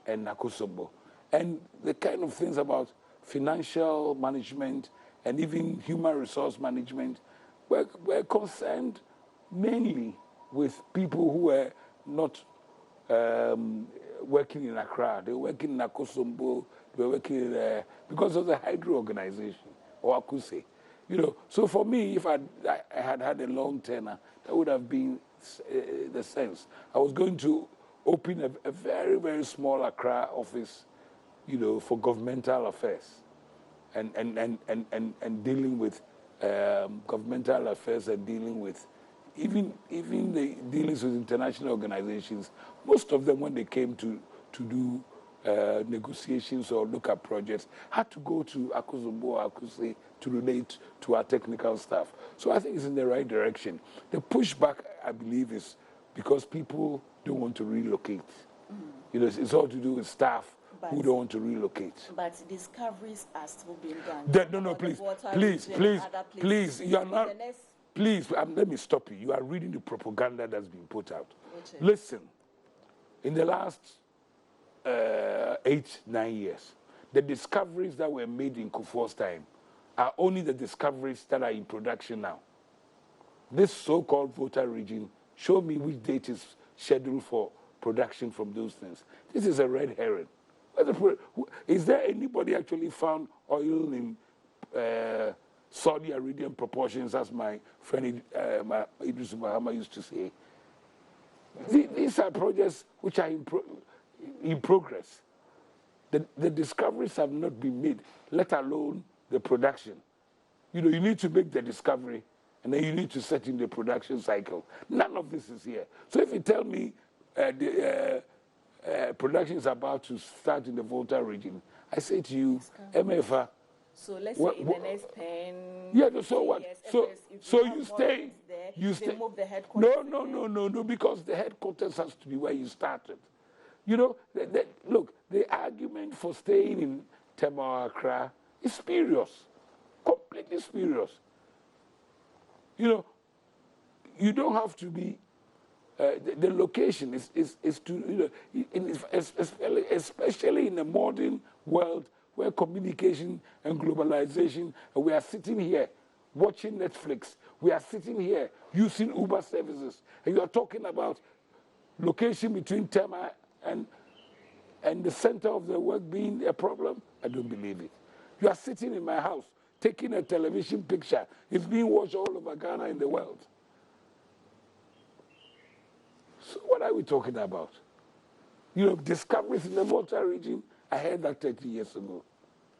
and Akosombo. And the kind of things about financial management and even human resource management were concerned mainly with people who were not working in Accra. They were working in Akosombo, they were working in, because of the hydro organization, or Akuse. So for me, if I had had a long tenure, that would have been the sense. I was going to open a very, very small Accra office, for governmental affairs and dealing with governmental affairs and dealing with even the dealings with international organizations. Most of them, when they came to do negotiations or look at projects, had to go to Akosombo or Akuse to relate to our technical staff. So I think it's in the right direction. The pushback, I believe, is because people don't want to relocate. It's all to do with staff who don't want to relocate. But discoveries are still being done. No, please, you are not. Please, let me stop you. You are reading the propaganda that's been put out. Listen, in the last 8-9 years, the discoveries that were made in Kufuor's time are only the discoveries that are in production now. This so-called Volta region, show me which date is scheduled for production from those things. This is a red herring. Is there anybody actually found oil in Saudi Arabian proportions, as my friend Idris Muhammad used to say? These are projects which are in progress. The discoveries have not been made, let alone the production. You need to make the discovery, and then you need to set in the production cycle. None of this is here. So if you tell me the production is about to start in the Volta region, I say to you, MFA. So let's say in the next 10 so what? years, So you stay. They move the headquarters. No, because the headquarters has to be where you started. Look, the argument for staying in Tema or Accra is spurious, completely spurious. You don't have to be. The location is to, especially in the modern world where communication and globalization, and we are sitting here watching Netflix, we are sitting here using Uber services, and you are talking about location between Tema and the center of the work being a problem. I don't believe it. You are sitting in my house taking a television picture. It's being watched all over Ghana and the world. So what are we talking about? Discoveries in the Volta region, I heard that 30 years ago.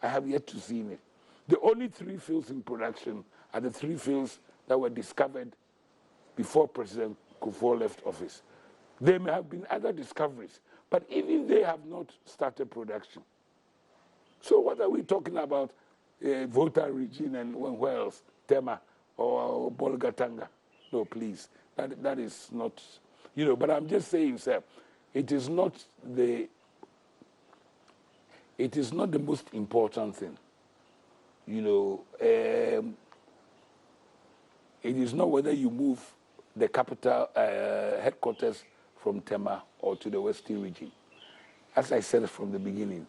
I have yet to see it. The only 3 fields in production are the 3 fields that were discovered before President Kufuor left office. There may have been other discoveries, but even they have not started production. So what are we talking about? Volta region and where else? Tema or Bolgatanga? No, please. That is not... but I'm just saying, sir, it is not the most important thing. you know, it is not whether you move the capital headquarters from Tema or to the Western region. As I said from the beginning,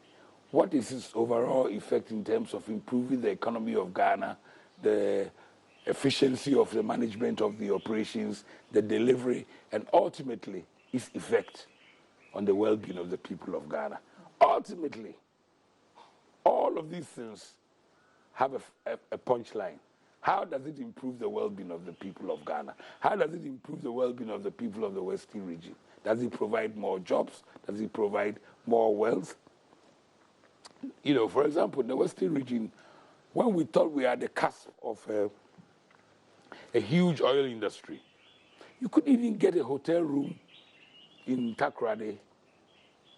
what is its overall effect in terms of improving the economy of Ghana, the efficiency of the management of the operations, the delivery, and ultimately its effect on the well-being of the people of Ghana. Ultimately, all of these things have a punchline. How does it improve the well-being of the people of Ghana? How does it improve the well-being of the people of the Western region? Does it provide more jobs? Does it provide more wealth? You know, for example, in the Western region, when we thought we had the cusp of a huge oil industry, you couldn't even get a hotel room in Takoradi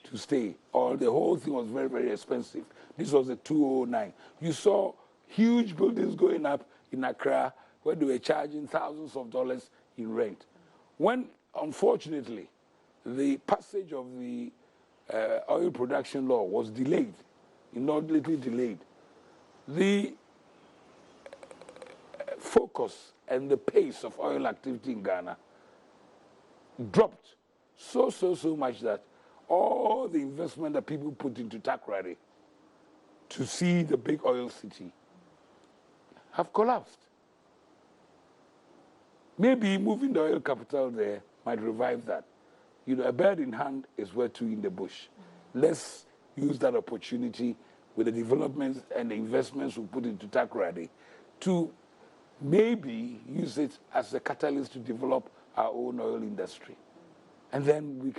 to stay, or the whole thing was very, very expensive. This was the 2009. You saw huge buildings going up in Accra where they were charging thousands of dollars in rent. When, unfortunately, the passage of the oil production law was delayed, inordinately delayed, the focus and the pace of oil activity in Ghana dropped so much that all the investment that people put into Takoradi to see the big oil city have collapsed. Maybe moving the oil capital there might revive that. You know, a bird in hand is worth two in the bush. Let's use that opportunity with the developments and the investments we put into Takoradi to maybe use it as a catalyst to develop our own oil industry. And then we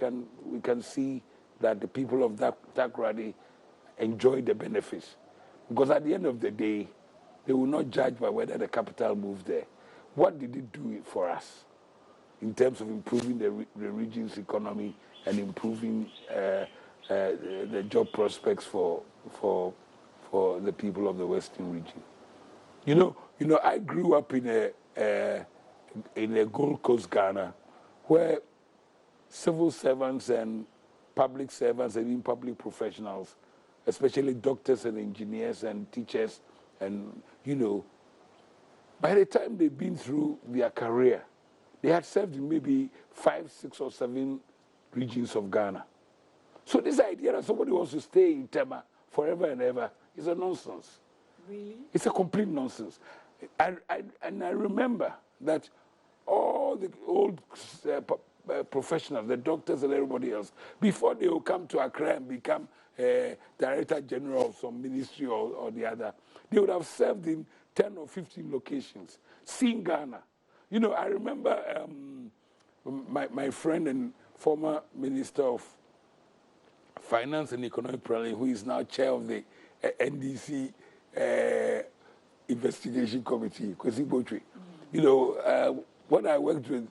can see that the people of Takoradi enjoy the benefits. Because at the end of the day, they will not judge by whether the capital moved there. What did it do for us in terms of improving the region's economy and improving the job prospects for the people of the Western region? You know, I grew up in a Gold Coast, Ghana, where civil servants and public servants and even public professionals, especially doctors and engineers and teachers, and, you know, by the time they've been through their career, they had served in maybe 5, 6, or 7 regions of Ghana. So this idea that somebody wants to stay in Tema forever and ever is a nonsense. Really? It's a complete nonsense. And I remember that all the old professionals, the doctors and everybody else, before they will come to Accra and become Director General of some ministry or the other, they would have served in 10 or 15 locations, seen Ghana. You know, I remember my friend and former Minister of Finance and Economic Planning, who is now chair of the NDC Investigation Committee, Kwesi Botwe. You know, when I worked with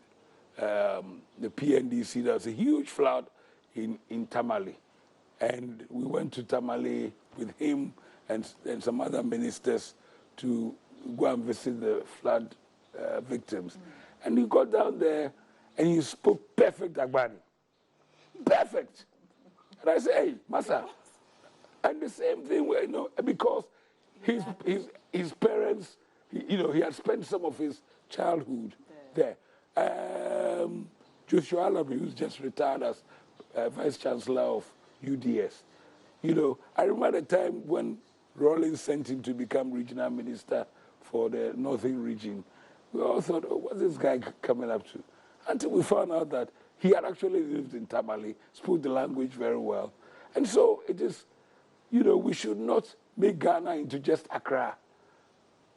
the PNDC, there was a huge flood in Tamale. And we went to Tamale with him and some other ministers to go and visit the flood victims. And he got down there and he spoke perfect Agbani. Perfect. And I said, hey, Massa. And the same thing, you know, because his parents, you know, he had spent some of his childhood there. Joshua Alabi, who's just retired as Vice Chancellor of UDS. You know, I remember the time when Rawlings sent him to become regional minister for the Northern region. We all thought, oh, what's this guy coming up to? Until we found out that he had actually lived in Tamale, spoke the language very well. And so it is, you know, we should not make Ghana into just Accra.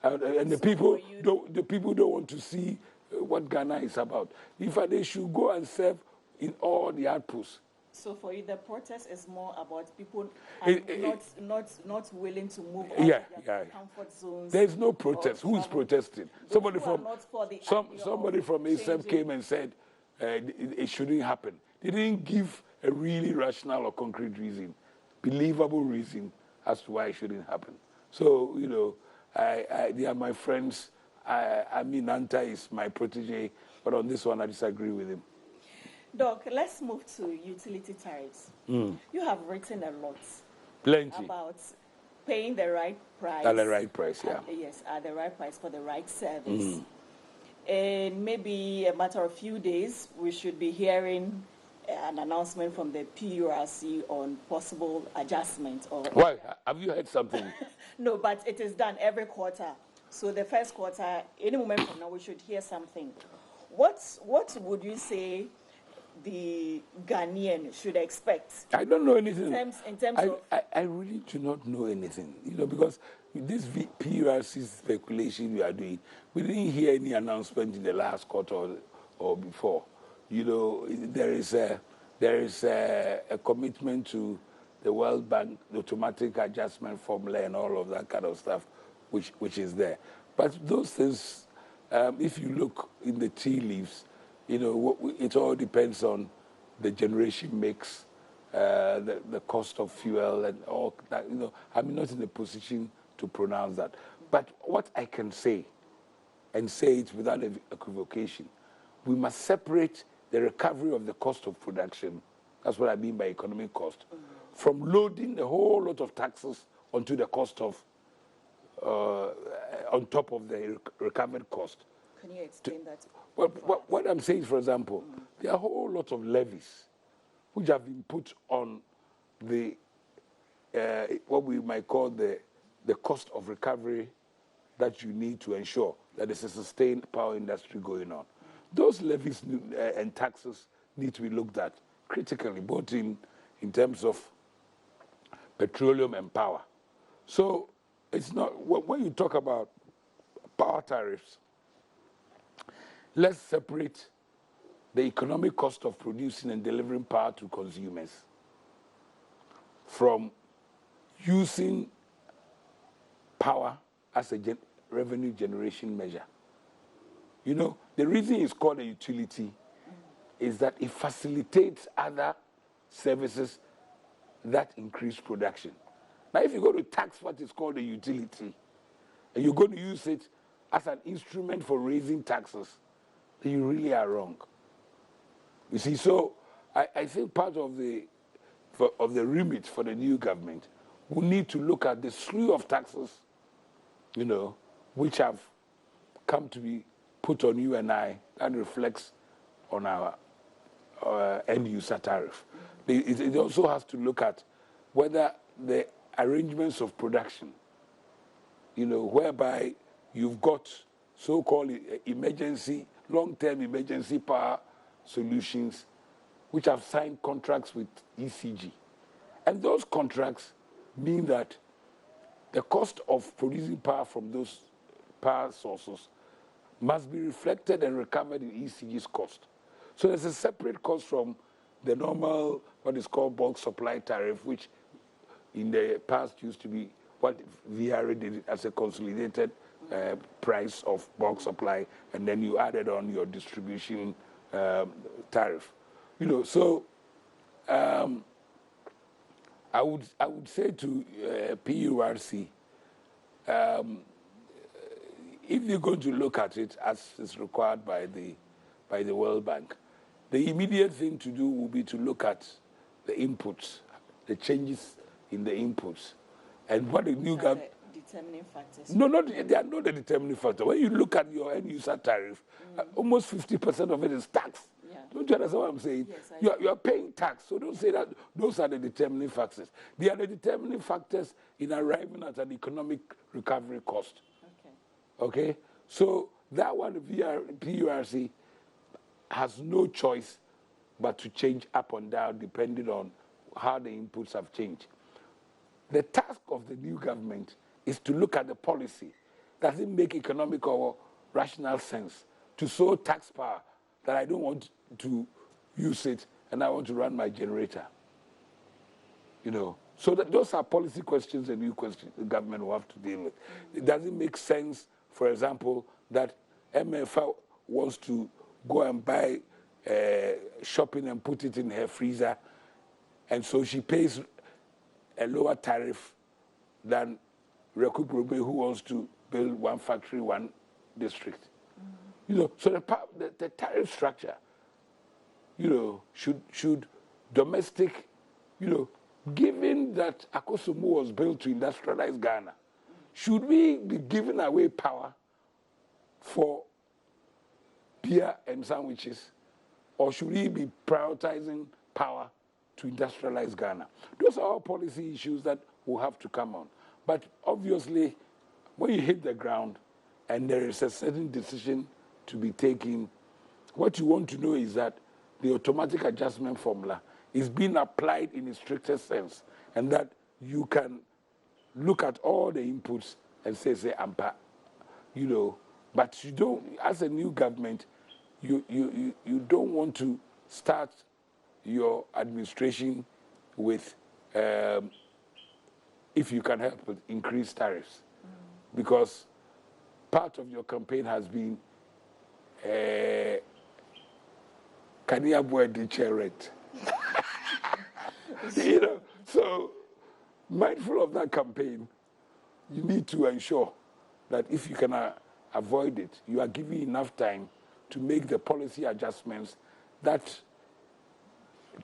And the people don't want to see what Ghana is about. In fact, they should go and serve in all the outposts. So for you, the protest is more about people not willing to move out of their comfort zones. There is no protest. Who is protesting? Somebody from ASEP came and said it shouldn't happen. They didn't give a really rational or concrete reason, believable reason as to why it shouldn't happen. So, you know, they are my friends. I mean, Anta is my protege, but on this one, I disagree with him. Doc, let's move to utility tariffs. You have written a lot Plenty. about paying the right price. At the right price, yeah. Yes, at the right price for the right service. In maybe a matter of few days, we should be hearing an announcement from the PURC on possible adjustment. Or Why? Have you heard something? No, but it is done every quarter. So the first quarter, any moment from now, we should hear something. What would you say the Ghanaian should expect? I don't know anything. In terms of... I really do not know anything, because with this PURC speculation we are doing, we didn't hear any announcement in the last quarter or before. There is a commitment to the World Bank, the automatic adjustment formula and all of that kind of stuff, which is there. But those things, if you look in the tea leaves, it all depends on the generation mix, the cost of fuel and all that. I'm not in a position to pronounce that. But what I can say, and say it without equivocation, we must separate the recovery of the cost of production, that's what I mean by economic cost, from loading a whole lot of taxes onto the cost of, on top of the recovered cost. Can you explain that? Well, what I'm saying, for example, there are a whole lot of levies which have been put on the, what we might call the cost of recovery that you need to ensure that there's a sustained power industry going on. Those levies and taxes need to be looked at critically, both in terms of petroleum and power. So it's not, when you talk about power tariffs, let's separate the economic cost of producing and delivering power to consumers from using power as a revenue generation measure. The reason it's called a utility is that it facilitates other services that increase production. Now, if you go to tax what is called a utility, and you're going to use it as an instrument for raising taxes, then you really are wrong. You see, so I think part of the remit for the new government will need to look at the slew of taxes, which have come to be put on you and I, that reflects on our end user tariff. It also has to look at whether the arrangements of production, whereby you've got so-called long-term emergency power solutions, which have signed contracts with ECG. And those contracts mean that the cost of producing power from those power sources must be reflected and recovered in ECG's cost. So there's a separate cost from the normal, what is called bulk supply tariff, which in the past used to be what VRA did as a consolidated price of bulk supply, and then you added on your distribution tariff. So I would say to PURC, if you're going to look at it as is required by the World Bank, the immediate thing to do will be to look at the inputs, the changes in the inputs, and what the new government. Determining factors. No, they are not the determining factor. When you look at your end user tariff, almost 50% of it is tax. Yeah. Don't you understand what I'm saying? Yes, you are paying tax, so don't say that those are the determining factors. They are the determining factors in arriving at an economic recovery cost. Okay? So that one, the PURC has no choice but to change up and down depending on how the inputs have changed. The task of the new government is to look at the policy. Does it make economic or rational sense to sow tax power that I don't want to use it and I want to run my generator? So those are policy questions and new questions the government will have to deal with. It doesn't make sense, for example, that MFA wants to go and buy shopping and put it in her freezer, and so she pays a lower tariff than Wereko Brobbey, who wants to build one factory, one district. So the tariff structure, should domestic, given that Akosombo was built to industrialize Ghana, should we be giving away power for beer and sandwiches, or should we be prioritizing power to industrialize Ghana? Those are all policy issues that will have to come on. But obviously, when you hit the ground and there is a certain decision to be taken, what you want to know is that the automatic adjustment formula is being applied in its strictest sense, and that you can look at all the inputs and say, AMPA, you know, but you don't, as a new government, you don't want to start your administration with, if you can help it, increase tariffs. Because part of your campaign has been Kaniabwe Cheret. You know, so mindful of that campaign, you need to ensure that if you can avoid it, you are giving enough time to make the policy adjustments that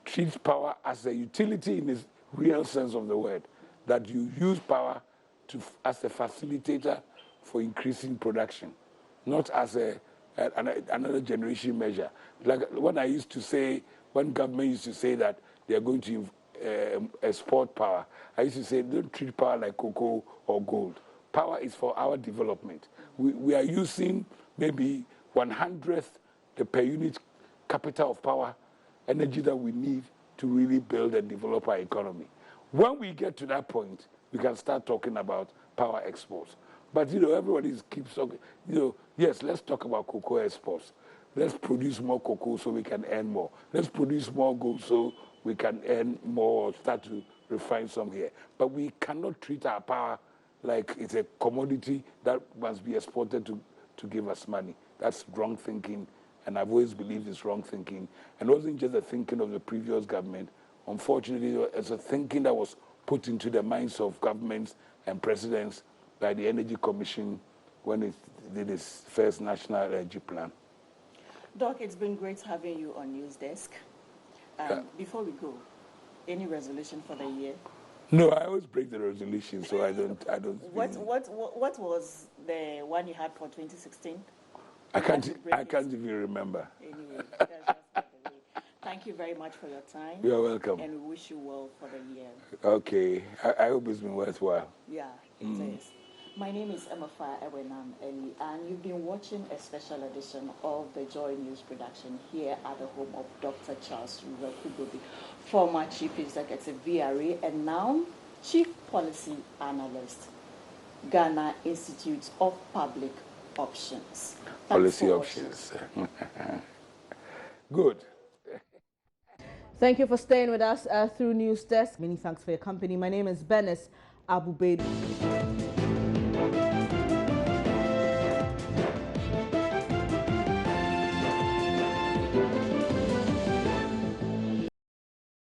treat power as a utility in its real sense of the word, that you use power as a facilitator for increasing production, not as another generation measure. Like when I used to say, when government used to say that they are going to export power, I used to say, don't treat power like cocoa or gold. Power is for our development. We are using maybe 1/100th the per unit capital of power, energy that we need to really build and develop our economy. When we get to that point, we can start talking about power exports. But, you know, everybody keeps talking, you know, yes, let's talk about cocoa exports. Let's produce more cocoa so we can earn more. Let's produce more gold so we can earn more or start to refine some here. But we cannot treat our power like it's a commodity that must be exported to give us money. That's wrong thinking, and I've always believed it's wrong thinking. And it wasn't just the thinking of the previous government. Unfortunately, it's a thinking that was put into the minds of governments and presidents by the Energy Commission when it did its first national energy plan. Doc, it's been great having you on News Desk. Before we go, any resolution for the year? No, I always break the resolution, so I don't. What was the one you had for 2016? I can't even remember. Anyway, that's just by the way. Thank you very much for your time. You're welcome. And we wish you well for the year. Okay. I hope it's been worthwhile. Yeah, it is. My name is Emafa Ewenam Eli, and you've been watching a special edition of the Joy News production here at the home of Dr. Charles Wereko Brobbey, former Chief Executive VRA and now Chief Policy Analyst, Ghana Institute of Public Options. Policy options. Good. Thank you for staying with us through News Desk. Many thanks for your company. My name is Benis Abubedu.